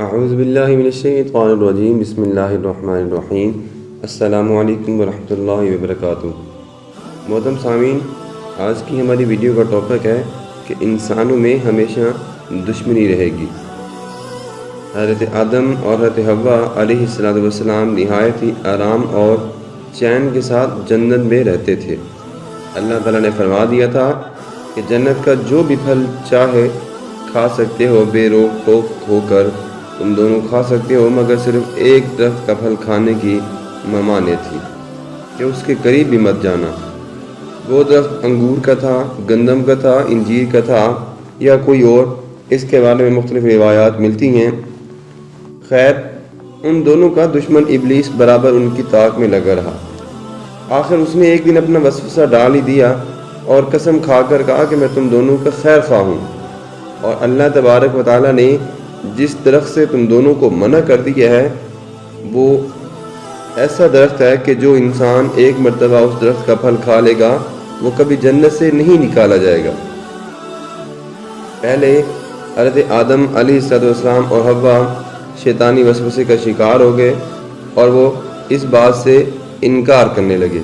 اعوذ باللہ من الشیطان الرجیم بسم اللہ الرحمن الرحیم السلام علیکم ورحمۃ اللہ وبرکاتہ۔ محترم سامعین، آج کی ہماری ویڈیو کا ٹاپک ہے کہ انسانوں میں ہمیشہ دشمنی رہے گی۔ حضرت آدم اور حضرت حوا علیہ السلام نہایت ہی آرام اور چین کے ساتھ جنت میں رہتے تھے۔ اللہ تعالیٰ نے فرما دیا تھا کہ جنت کا جو بھی پھل چاہے کھا سکتے ہو، بے روک ٹوک ہو کر تم دونوں کھا سکتے ہو، مگر صرف ایک درخت کا پھل کھانے کی ممانعت تھی کہ اس کے قریب بھی مت جانا۔ وہ درخت انگور کا تھا، گندم کا تھا، انجیر کا تھا یا کوئی اور، اس کے بارے میں مختلف روایات ملتی ہیں۔ خیر، ان دونوں کا دشمن ابلیس برابر ان کی طاق میں لگا رہا۔ آخر اس نے ایک دن اپنا وسوسہ ڈال ہی دیا اور قسم کھا کر کہا کہ میں تم دونوں کا خیر خواہ ہوں، اور اللہ تبارک و تعالیٰ نے جس درخت سے تم دونوں کو منع کر دیا ہے وہ ایسا درخت ہے کہ جو انسان ایک مرتبہ اس درخت کا پھل کھا لے گا وہ کبھی جنت سے نہیں نکالا جائے گا۔ پہلے حضرت آدم علیہ السلام اور حوا شیطانی وسوسے کا شکار ہو گئے اور وہ اس بات سے انکار کرنے لگے،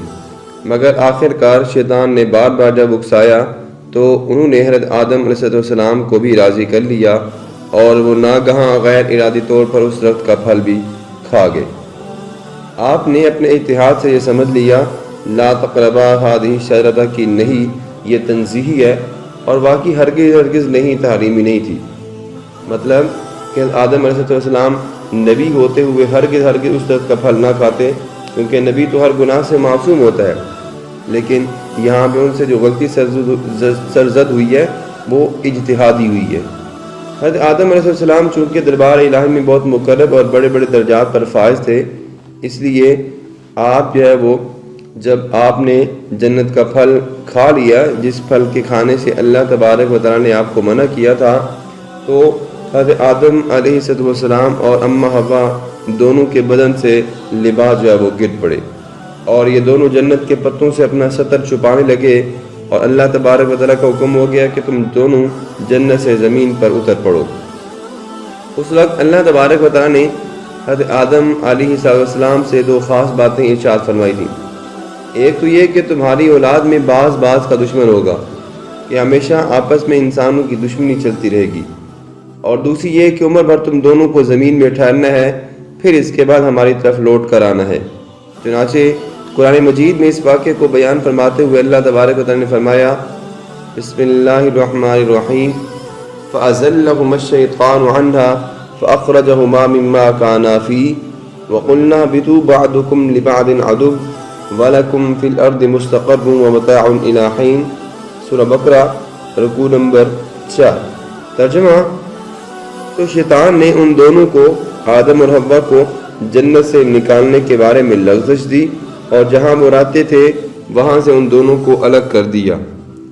مگر آخر کار شیطان نے بار بار جب اکسایا تو انہوں نے حضرت آدم علیہ السلام کو بھی راضی کر لیا اور وہ ناگہاں غیر ارادی طور پر اس درخت کا پھل بھی کھا گئے۔ آپ نے اپنے اتحاد سے یہ سمجھ لیا لا تقربا هذه الشجرۃ کی نہیں، یہ تنزیہی ہے اور واقعی ہرگز نہیں، تحریمی نہیں تھی۔ مطلب کہ آدم علیہ السلام نبی ہوتے ہوئے ہرگز اس درخت کا پھل نہ کھاتے، کیونکہ نبی تو ہر گناہ سے معصوم ہوتا ہے، لیکن یہاں پہ ان سے جو غلطی سرزد ہوئی ہے وہ اجتہادی ہوئی ہے۔ حضرت آدم علیہ السلام چونکہ دربار الہی میں بہت مقرب اور بڑے بڑے درجات پر فائز تھے، اس لیے آپ جو ہے وہ جب آپ نے جنت کا پھل کھا لیا جس پھل کے کھانے سے اللہ تبارک و تعالیٰ نے آپ کو منع کیا تھا، تو حضرت آدم علیہ السلام اور اماں حوا دونوں کے بدن سے لباس جو ہے وہ گر پڑے اور یہ دونوں جنت کے پتوں سے اپنا سطر چھپانے لگے، اور اللہ تبارک و تعالیٰ کا حکم ہو گیا کہ تم دونوں جنت سے زمین پر اتر پڑو۔ اس وقت اللہ تبارک و تعالیٰ نے حضرت آدم علیہ السلام سے دو خاص باتیں ارشاد فرمائی تھیں۔ ایک تو یہ کہ تمہاری اولاد میں بعض کا دشمن ہوگا، کہ ہمیشہ آپس میں انسانوں کی دشمنی چلتی رہے گی، اور دوسری یہ کہ عمر بھر تم دونوں کو زمین میں ٹھہرنا ہے، پھر اس کے بعد ہماری طرف لوٹ کر آنا ہے۔ چنانچہ قرآن مجید میں اس واقعے کو بیان فرماتے ہوئے اللہ تبارک و تعالیٰ نے فرمایا بسم اللہ الرحمن الرحیم فَأَزَلَّهُمَا الشَّيْطَانُ عَنْهَا فَأَخْرَجَهُمَا مِمَّا كَانَا فِيهِ وَقُلْنَا اهْبِطُوا بَعْضُكُمْ لِبَعْضٍ عَدُوٌّ وَلَكُمْ فِي الْأَرْضِ مُسْتَقَرٌّ وَمَتَاعٌ إِلَىٰ حِينٍ۔ سورہ بقرہ رکوع نمبر 4۔ ترجمہ: تو شیطان نے ان دونوں کو، آدم اور حوا کو، جنت سے نکالنے کے بارے میں لغزش دی اور جہاں وہ رہتے تھے وہاں سے ان دونوں کو الگ کر دیا،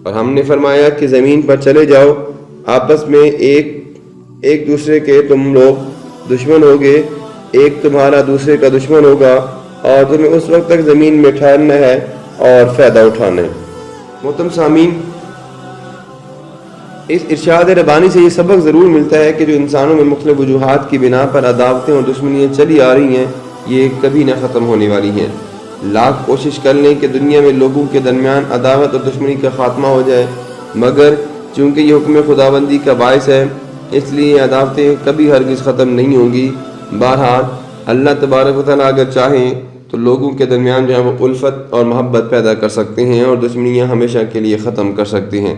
اور ہم نے فرمایا کہ زمین پر چلے جاؤ، آپس میں ایک دوسرے کے تم لوگ دشمن ہوگے، ایک تمہارا دوسرے کا دشمن ہوگا، اور تمہیں اس وقت تک زمین میں ٹھہرنا ہے اور فائدہ اٹھانا ہے۔ محترم سامعین، اس ارشاد ربانی سے یہ سبق ضرور ملتا ہے کہ جو انسانوں میں مختلف وجوہات کی بنا پر عداوتیں اور دشمنیاں چلی آ رہی ہیں یہ کبھی نہ ختم ہونے والی ہیں۔ لاکھ کوشش کر لیں کہ دنیا میں لوگوں کے درمیان عداوت اور دشمنی کا خاتمہ ہو جائے، مگر چونکہ یہ حکم خداوندی کا باعث ہے اس لیے عداوتیں کبھی ہرگز ختم نہیں ہوں گی۔ بہرحال اللہ تبارک و تعالیٰ اگر چاہیں تو لوگوں کے درمیان جو ہے وہ الفت اور محبت پیدا کر سکتے ہیں اور دشمنیاں ہمیشہ کے لیے ختم کر سکتے ہیں۔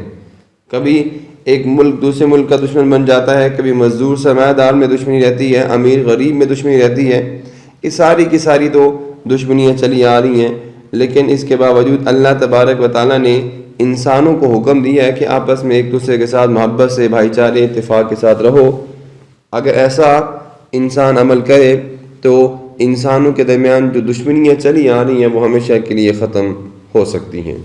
کبھی ایک ملک دوسرے ملک کا دشمن بن جاتا ہے، کبھی مزدور سرمایہ دار میں دشمنی رہتی ہے، امیر غریب میں دشمنی رہتی ہے، یہ ساری کی ساری تو دشمنیاں چلی آ رہی ہیں، لیکن اس کے باوجود اللہ تبارک و تعالیٰ نے انسانوں کو حکم دیا ہے کہ آپس میں ایک دوسرے کے ساتھ محبت سے، بھائی چارے، اتفاق کے ساتھ رہو۔ اگر ایسا انسان عمل کرے تو انسانوں کے درمیان جو دشمنیاں چلی آ رہی ہیں وہ ہمیشہ کے لیے ختم ہو سکتی ہیں۔